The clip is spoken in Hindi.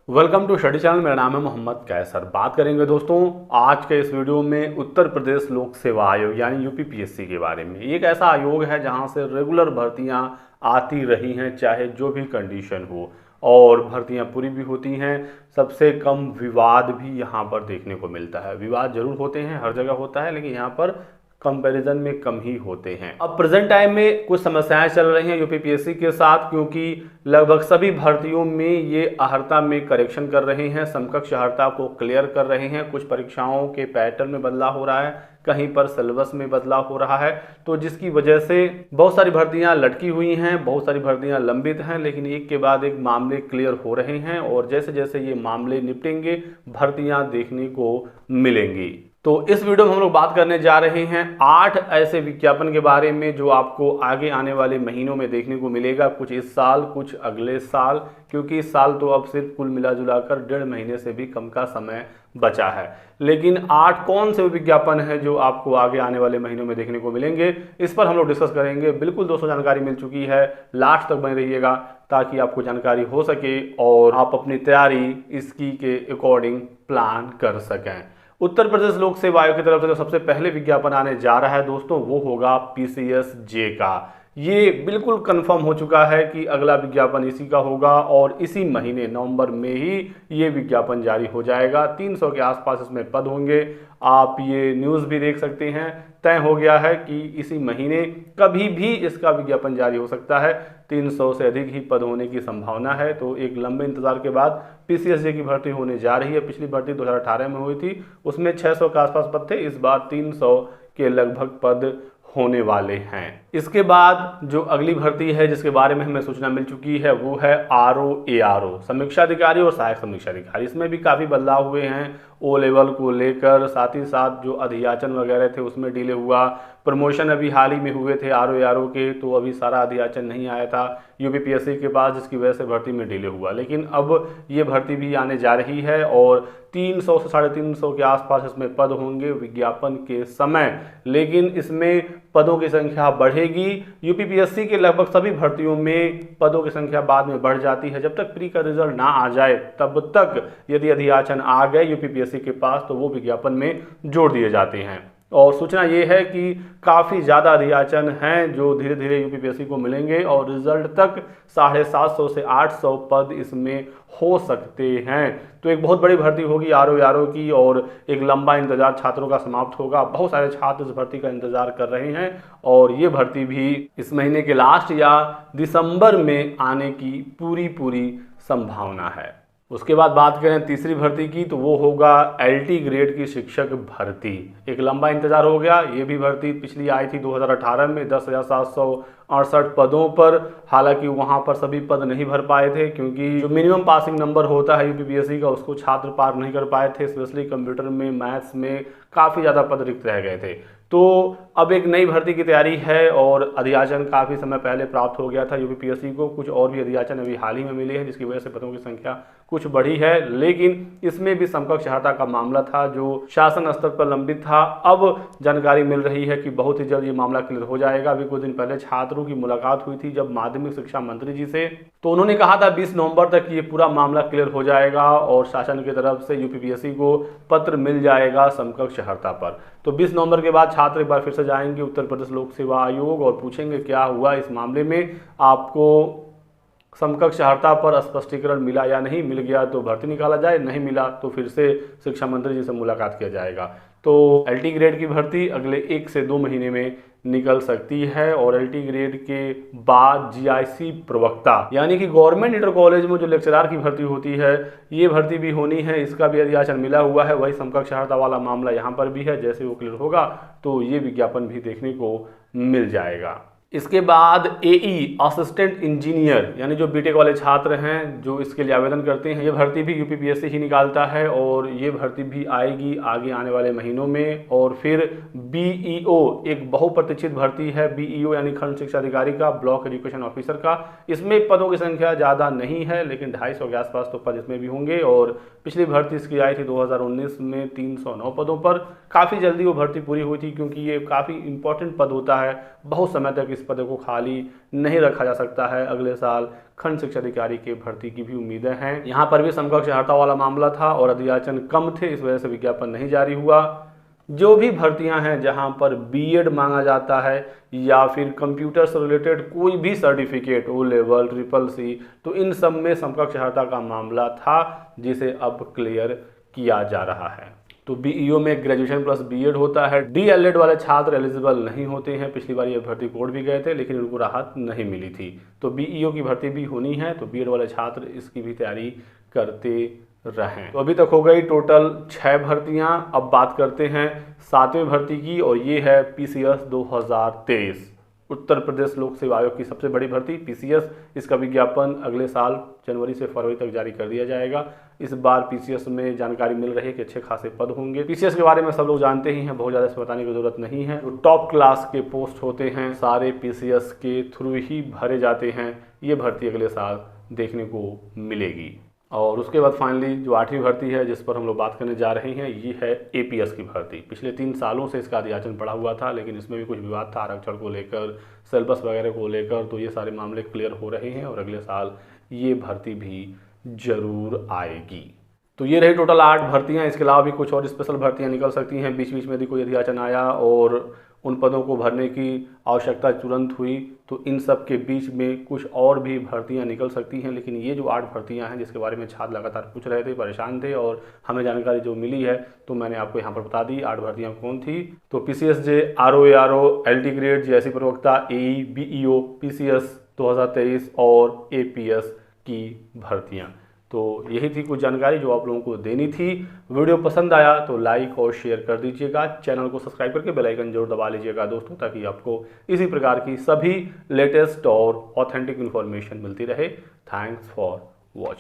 Welcome to study channel. मेरा नाम है मोहम्मद कैसर। बात करेंगे दोस्तों आज के इस वीडियो में उत्तर प्रदेश लोक सेवा आयोग यानी यूपीपीएससी के बारे में। एक ऐसा आयोग है जहां से रेगुलर भर्तियां आती रही हैं, चाहे जो भी कंडीशन हो, और भर्तियां पूरी भी होती हैं। सबसे कम विवाद भी यहां पर देखने को मिलता है। विवाद जरूर होते हैं, हर जगह होता है, लेकिन यहाँ पर कंपैरिजन में कम ही होते हैं। अब प्रेजेंट टाइम में कुछ समस्याएं चल रही हैं यूपीपीएससी के साथ, क्योंकि लगभग सभी भर्तियों में ये अहर्ता में करेक्शन कर रहे हैं, समकक्ष अहर्ता को क्लियर कर रहे हैं। कुछ परीक्षाओं के पैटर्न में बदलाव हो रहा है, कहीं पर सिलेबस में बदलाव हो रहा है, तो जिसकी वजह से बहुत सारी भर्तियां लटकी हुई हैं, बहुत सारी भर्तियां लंबित हैं, लेकिन एक के बाद एक मामले क्लियर हो रहे हैं। और जैसे जैसे ये मामले निपटेंगे भर्तियां देखने को मिलेंगी। तो इस वीडियो में हम लोग बात करने जा रहे हैं 8 ऐसे विज्ञापन के बारे में जो आपको आगे आने वाले महीनों में देखने को मिलेगा, कुछ इस साल, कुछ अगले साल, क्योंकि इस साल तो अब सिर्फ कुल मिला जुला कर 1.5 महीने से भी कम का समय बचा है। लेकिन 8 कौन से विज्ञापन है जो आपको आगे आने वाले महीनों में देखने को मिलेंगे, इस पर हम लोग डिस्कस करेंगे। बिल्कुल दोस्तों जानकारी मिल चुकी है, लास्ट तक बने रहिएगा ताकि आपको जानकारी हो सके और आप अपनी तैयारी इसकी के अकॉर्डिंग प्लान कर सकें। उत्तर प्रदेश लोक सेवा आयोग की तरफ से जो सबसे पहले विज्ञापन आने जा रहा है दोस्तों, वो होगा पीसीएसजे का। ये बिल्कुल कंफर्म हो चुका है कि अगला विज्ञापन इसी का होगा और इसी महीने नवंबर में ही ये विज्ञापन जारी हो जाएगा। 300 के आसपास इसमें पद होंगे। आप ये न्यूज़ भी देख सकते हैं, तय हो गया है कि इसी महीने कभी भी इसका विज्ञापन जारी हो सकता है। 300 से अधिक ही पद होने की संभावना है। तो एक लंबे इंतजार के बाद पीसीएसजे की भर्ती होने जा रही है। पिछली भर्ती 2018 में हुई थी, उसमें 600 के आसपास पद थे। इस बार 300 के लगभग पद होने वाले हैं। इसके बाद जो अगली भर्ती है जिसके बारे में हमें सूचना मिल चुकी है, वो है आरओ समीक्षा अधिकारी और सहायक समीक्षा अधिकारी। इसमें भी काफ़ी बदलाव हुए हैं ओ लेवल को लेकर, साथ ही साथ जो अधियाचन वगैरह थे उसमें डिले हुआ। प्रमोशन अभी हाल ही में हुए थे आरओ के, तो अभी सारा अधियाचन नहीं आया था यूपीपीएससी के पास, जिसकी वजह से भर्ती में डिले हुआ। लेकिन अब ये भर्ती भी आने जा रही है और 300 से 350 के आसपास इसमें पद होंगे विज्ञापन के समय। लेकिन इसमें पदों की संख्या बढ़ेगी। यूपीपीएससी के लगभग सभी भर्तियों में पदों की संख्या बाद में बढ़ जाती है। जब तक प्री का रिजल्ट ना आ जाए तब तक यदि अधियाचन आ गए यूपीपीएससी के पास तो वो विज्ञापन में जोड़ दिए जाते हैं। और सूचना ये है कि काफ़ी ज़्यादा अधियाचन हैं जो धीरे धीरे यूपीपीएससी को मिलेंगे और रिजल्ट तक 750 से 800 पद इसमें हो सकते हैं। तो एक बहुत बड़ी भर्ती होगी आरओ की और एक लंबा इंतजार छात्रों का समाप्त होगा। बहुत सारे छात्र इस भर्ती का इंतजार कर रहे हैं और ये भर्ती भी इस महीने के लास्ट या दिसंबर में आने की पूरी संभावना है। उसके बाद बात करें तीसरी भर्ती की, तो वो होगा एलटी ग्रेड की शिक्षक भर्ती। एक लंबा इंतजार हो गया। ये भी भर्ती पिछली आई थी 2018 में 10,768 पदों पर। हालांकि वहां पर सभी पद नहीं भर पाए थे, क्योंकि जो मिनिमम पासिंग नंबर होता है यूपीपीएससी का उसको छात्र पार नहीं कर पाए थे। स्पेशली कंप्यूटर में, मैथ्स में काफ़ी ज़्यादा पद रिक्त रह गए थे। तो अब एक नई भर्ती की तैयारी है और अधियाचन काफ़ी समय पहले प्राप्त हो गया था यूपीपीएससी को। कुछ और भी अधियाचन अभी हाल ही में मिले हैं, जिसकी वजह से पदों की संख्या कुछ बढ़ी है। लेकिन इसमें भी समकक्ष अहर्ता का मामला था जो शासन स्तर पर लंबित था। अब जानकारी मिल रही है कि बहुत ही जल्द ये मामला क्लियर हो जाएगा। अभी कुछ दिन पहले छात्रों की मुलाकात हुई थी जब माध्यमिक शिक्षा मंत्री जी से, तो उन्होंने कहा था 20 नवंबर तक ये पूरा मामला क्लियर हो जाएगा और शासन की तरफ से यूपीपीएससी को पत्र मिल जाएगा समकक्ष अहर्ता पर। तो 20 नवंबर के बाद छात्र एक बार फिर से जाएंगे उत्तर प्रदेश लोक सेवा आयोग और पूछेंगे क्या हुआ इस मामले में, आपको समकक्ष अहर्ता पर स्पष्टीकरण मिला या नहीं। मिल गया तो भर्ती निकाला जाए, नहीं मिला तो फिर से शिक्षा मंत्री जी से मुलाकात किया जाएगा। तो एलटी ग्रेड की भर्ती अगले 1 से 2 महीने में निकल सकती है। और एलटी ग्रेड के बाद जीआईसी प्रवक्ता यानी कि गवर्नमेंट इंटर कॉलेज में जो लेक्चरार की भर्ती होती है, ये भर्ती भी होनी है। इसका भी अधियाचन मिला हुआ है। वही समकक्ष अहर्ता वाला मामला यहाँ पर भी है। जैसे वो क्लियर होगा तो ये विज्ञापन भी देखने को मिल जाएगा। इसके बाद एई असिस्टेंट इंजीनियर यानी जो बीटेक वाले छात्र हैं जो इसके लिए आवेदन करते हैं, ये भर्ती भी यूपीपीएससी ही निकालता है और ये भर्ती भी आएगी आगे आने वाले महीनों में। और फिर बीईओ एक बहुप्रतीक्षित भर्ती है। बीईओ यानी खंड शिक्षा अधिकारी का, ब्लॉक एजुकेशन ऑफिसर का। इसमें पदों की संख्या ज़्यादा नहीं है, लेकिन 250 के आसपास तो पद इसमें भी होंगे। और पिछली भर्ती इसकी आई थी 2019 में 309 पदों पर। काफ़ी जल्दी वो भर्ती पूरी हुई थी, क्योंकि ये काफ़ी इंपॉर्टेंट पद होता है, बहुत समय तक इस पदों को खाली नहीं रखा जा सकता है। अगले साल खंड शिक्षा अधिकारी के भर्ती की भी उम्मीदें हैं। यहाँ पर भी समकक्ष अर्हता वाला मामला था और अधियाचन कम थे, इस वजह से विज्ञापन नहीं जारी हुआ। जो भी भर्तियां हैं जहां पर बीएड मांगा जाता है या फिर कंप्यूटर से रिलेटेड कोई भी सर्टिफिकेट, ओ लेवल, CCC, तो इन सब में समकक्ष अर्हता का मामला था, जिसे अब क्लियर किया जा रहा है। तो बीईओ में ग्रेजुएशन प्लस बीएड होता है। डीएलएड वाले छात्र एलिजिबल नहीं होते हैं। पिछली बार ये भर्ती कोर्ट भी गए थे लेकिन उनको राहत नहीं मिली थी। तो बीईओ की भर्ती भी होनी है, तो बीएड वाले छात्र इसकी भी तैयारी करते रहें। तो अभी तक हो गई टोटल 6 भर्तियां। अब बात करते हैं 7वें भर्ती की, और ये है पीसीएस 2023, उत्तर प्रदेश लोक सेवा आयोग की सबसे बड़ी भर्ती पीसीएस। इसका विज्ञापन अगले साल जनवरी से फरवरी तक जारी कर दिया जाएगा। इस बार पीसीएस में जानकारी मिल रही है कि अच्छे खासे पद होंगे। पीसीएस के बारे में सब लोग जानते ही हैं, बहुत ज़्यादा इसमें बताने की जरूरत नहीं है। तो टॉप क्लास के पोस्ट होते हैं, सारे पीसीएस के थ्रू ही भरे जाते हैं। ये भर्ती अगले साल देखने को मिलेगी। और उसके बाद फाइनली जो 8वीं भर्ती है जिस पर हम लोग बात करने जा रहे हैं, ये है एपीएस की भर्ती। पिछले 3 सालों से इसका अधियाचन पड़ा हुआ था, लेकिन इसमें भी कुछ विवाद था आरक्षण को लेकर, सिलेबस वगैरह को लेकर। तो ये सारे मामले क्लियर हो रहे हैं और अगले साल ये भर्ती भी जरूर आएगी। तो ये रही टोटल 8 भर्तियां। इसके अलावा भी कुछ और स्पेशल भर्तियां निकल सकती हैं बीच बीच में। यदि कोई अधियाचन आया और उन पदों को भरने की आवश्यकता तुरंत हुई तो इन सब के बीच में कुछ और भी भर्तियां निकल सकती हैं। लेकिन ये जो 8 भर्तियां हैं जिसके बारे में छात्र लगातार पूछ रहे थे, परेशान थे, और हमें जानकारी जो मिली है तो मैंने आपको यहाँ पर बता दी। 8 भर्तियां कौन थी? तो PCSJ, RO, LT ग्रेड, जैसी प्रवक्ता, AE, BEO, PCS 2023 और APS की भर्तियाँ। तो यही थी कुछ जानकारी जो आप लोगों को देनी थी। वीडियो पसंद आया तो लाइक और शेयर कर दीजिएगा। चैनल को सब्सक्राइब करके बेल आइकन जरूर दबा लीजिएगा दोस्तों, ताकि आपको इसी प्रकार की सभी लेटेस्ट और ऑथेंटिक इन्फॉर्मेशन मिलती रहे। Thanks for watching.